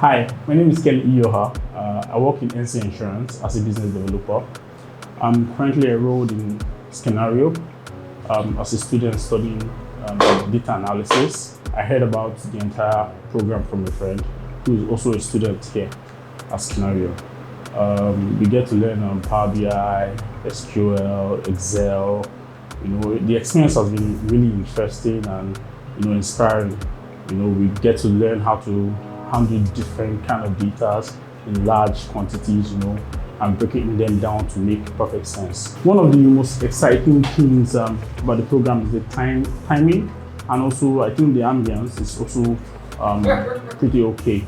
Hi, my name is Kelly Iyoha. I work in NC Insurance as a business developer. I'm currently enrolled in Scenario as a student studying data analysis. I heard about the entire program from a friend who is also a student here at Scenario. We get to learn on Power BI, SQL, Excel. The experience has been really interesting and inspiring. We get to learn how to handle different kind of data in large quantities, and breaking them down to make perfect sense. One of the most exciting things about the program is the timing, and also I think the ambience is also pretty okay.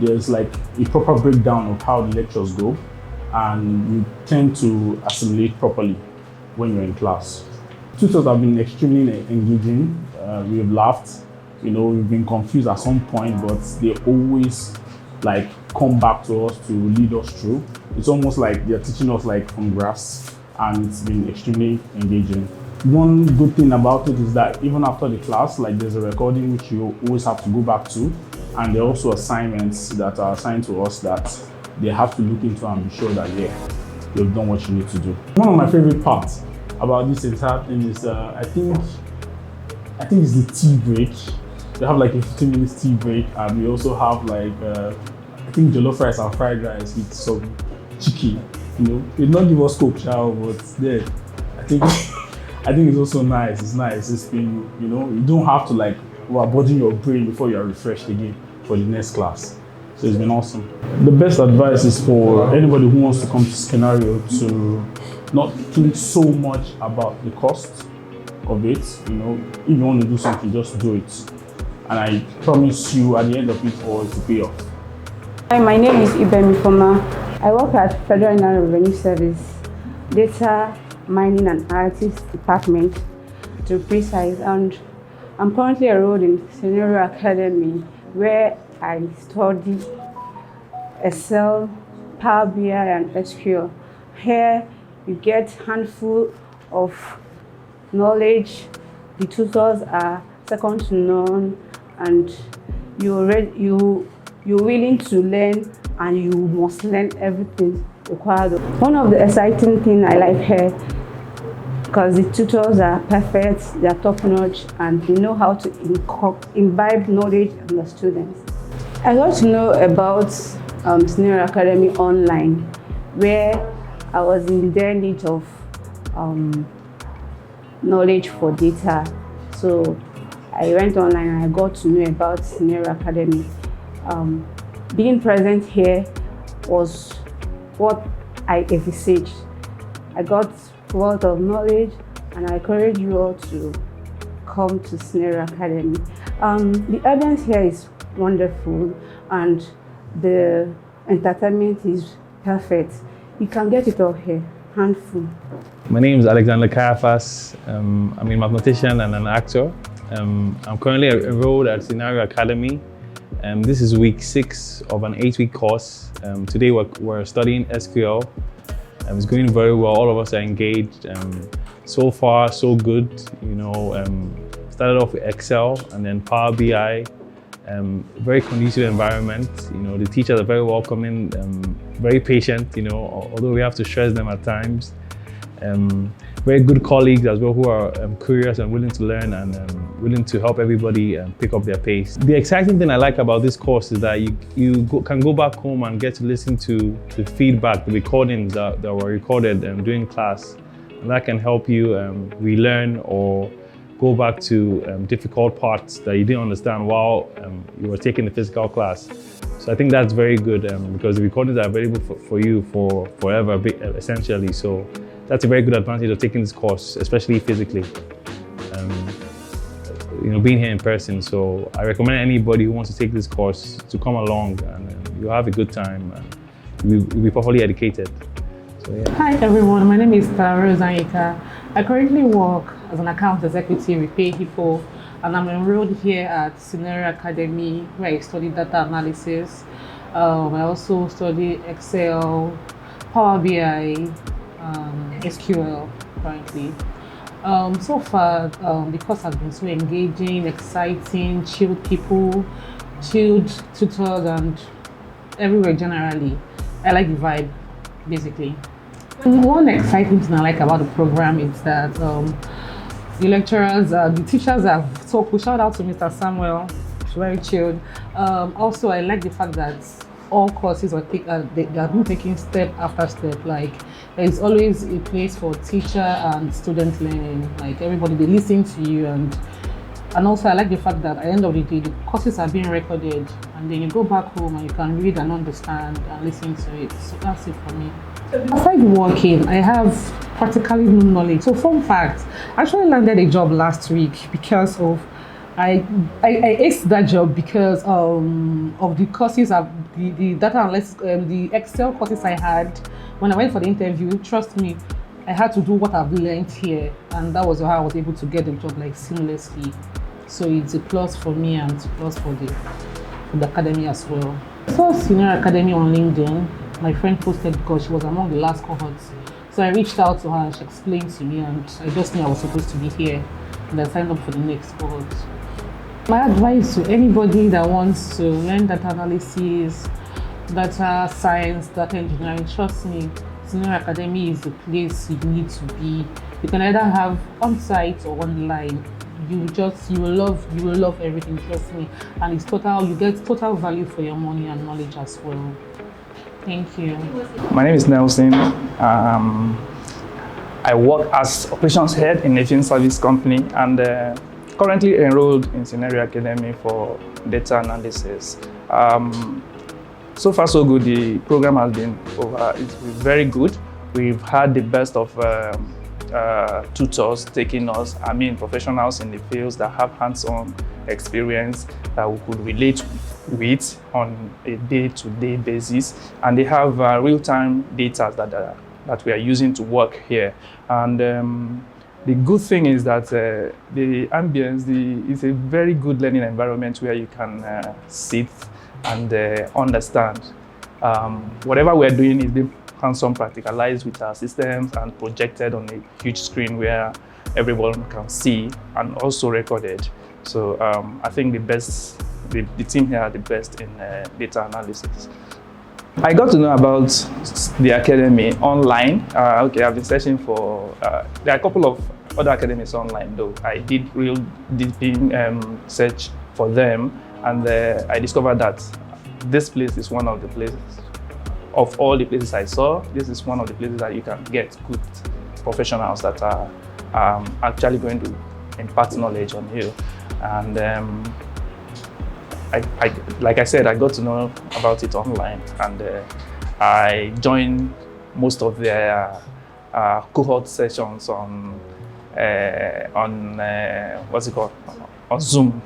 There's like a proper breakdown of how the lectures go, and you tend to assimilate properly when you're in class. Tutors have been extremely engaging. We've laughed, we've been confused at some point, but they always come back to us to lead us through. It's almost like they're teaching us from grass, and it's been extremely engaging. One good thing about it is that even after the class, there's a recording which you always have to go back to, and there are also assignments that are assigned to us that they have to look into and be sure that you've done what you need to do. One of my favorite parts about this entire thing is I think it's the tea break. We have a 15-minute tea break, and we also have I think jollof rice and fried rice with some chicken. They not give us coke chow, but there, I think it's also nice. It's nice. It's been, you don't have to burden your brain before you are refreshed again for the next class. So it's been awesome. The best advice is for anybody who wants to come to Scenario to not think so much about the cost of it. If you want to do something, just do it. And I promise you at the end of it all to pay off. Hi, my name is Ibemi Foma. I work at Federal Inland Revenue Service, Data Mining and Analytics Department to be precise, and I'm currently enrolled in Scenario Academy where I study Excel, Power BI and SQL. Here you get handful of knowledge. The tutors are second to none, and you're willing to learn, and you must learn everything required. One of the exciting things I like here, because the tutors are perfect, they are top notch, and they know how to imbibe knowledge in the students. I got to know about Scenario Academy online, where I was in their need of knowledge for data. So I went online and I got to know about Scenario Academy. Being present here was what I envisaged. I got a lot of knowledge, and I encourage you all to come to Scenario Academy. The audience here is wonderful, and the entertainment is perfect. You can get it all here, handful. My name is Alexander Caiaphas. I'm a mathematician and an actor. I'm currently enrolled at Scenario Academy. This is week 6 of an 8-week course. Today we're studying SQL. It's going very well. All of us are engaged. So far, so good. Started off with Excel and then Power BI. Very conducive environment. The teachers are very welcoming, very patient. Although we have to stress them at times. Very good colleagues as well who are curious and willing to learn and willing to help everybody pick up their pace. The exciting thing I like about this course is that you can go back home and get to listen to the feedback, the recordings that were recorded during class. And that can help you relearn or go back to difficult parts that you didn't understand while you were taking the physical class. So I think that's very good because the recordings are available for you for forever, essentially. So that's a very good advantage of taking this course, especially physically. Being here in person. So I recommend anybody who wants to take this course to come along, and you'll have a good time and you'll be properly educated. So, yeah. Hi everyone, my name is Taro Zanyika. I currently work as an account executive with PayHippo, and I'm enrolled here at Scenario Academy where I study data analysis. I also study Excel, Power BI, SQL currently. So far, the course has been so engaging, exciting, chilled people. chilled tutors and everywhere generally. I like the vibe, basically. One exciting thing I like about the program is that the lecturers, the teachers have so cool. Shout out to Mr. Samuel, it's very chilled. Also, I like the fact that all courses are they are being taken step after step. Like there is always a place for teacher and student learning. Like everybody, they listen to you, and also I like the fact that at the end of the day, the courses are being recorded, and then you go back home and you can read and understand and listen to it. So that's it for me. Aside working, I have practically no knowledge. So fun fact, I actually landed a job last week because of I aced that job because of the courses of the data analysis, the Excel courses I had when I went for the interview. Trust me, I had to do what I've learned here, and that was how I was able to get the job like seamlessly. So it's a plus for me and it's a plus for the academy as well. I saw Senior Academy on LinkedIn. My friend posted because she was among the last cohorts. So I reached out to her and she explained to me, and I just knew I was supposed to be here, and I signed up for the next cohort. My advice to anybody that wants to learn data analysis, data science, data engineering, trust me, Senior Academy is the place you need to be. You can either have on-site or online. You will love everything, trust me. And it's total, you get total value for your money and knowledge as well. Thank you. My name is Nelson. I work as operations head in a film service company and currently enrolled in Scenario Academy for data analysis. So far so good. The program has been it's been very good. We've had the best of tutors taking us, professionals in the fields that have hands-on experience that we could relate with on a day-to-day basis, and they have real-time data that we are using to work here. And the good thing is that the ambience is a very good learning environment where you can sit and understand. Whatever we're doing is being hands-on practicalized with our systems and projected on a huge screen where everyone can see and also recorded. So I think the team here are the best in data analysis. I got to know about the academy online. Okay, I've been searching for, there are a couple of other academies online though. I did real deep search for them, and I discovered that this place is one of the places. Of all the places I saw, this is one of the places that you can get good professionals that are actually going to impart knowledge on you. And like I said, I got to know about it online, and I joined most of their cohort sessions on what's it called? On Zoom.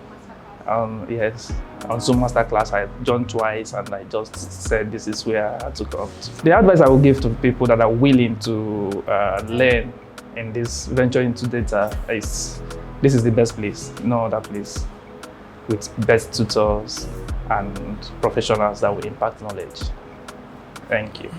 Yes, on Zoom Masterclass, I joined twice, and I just said this is where I had to come to. The advice I would give to people that are willing to learn in this venture into data is this is the best place, no other place, with best tutors and professionals that will impact knowledge. Thank you.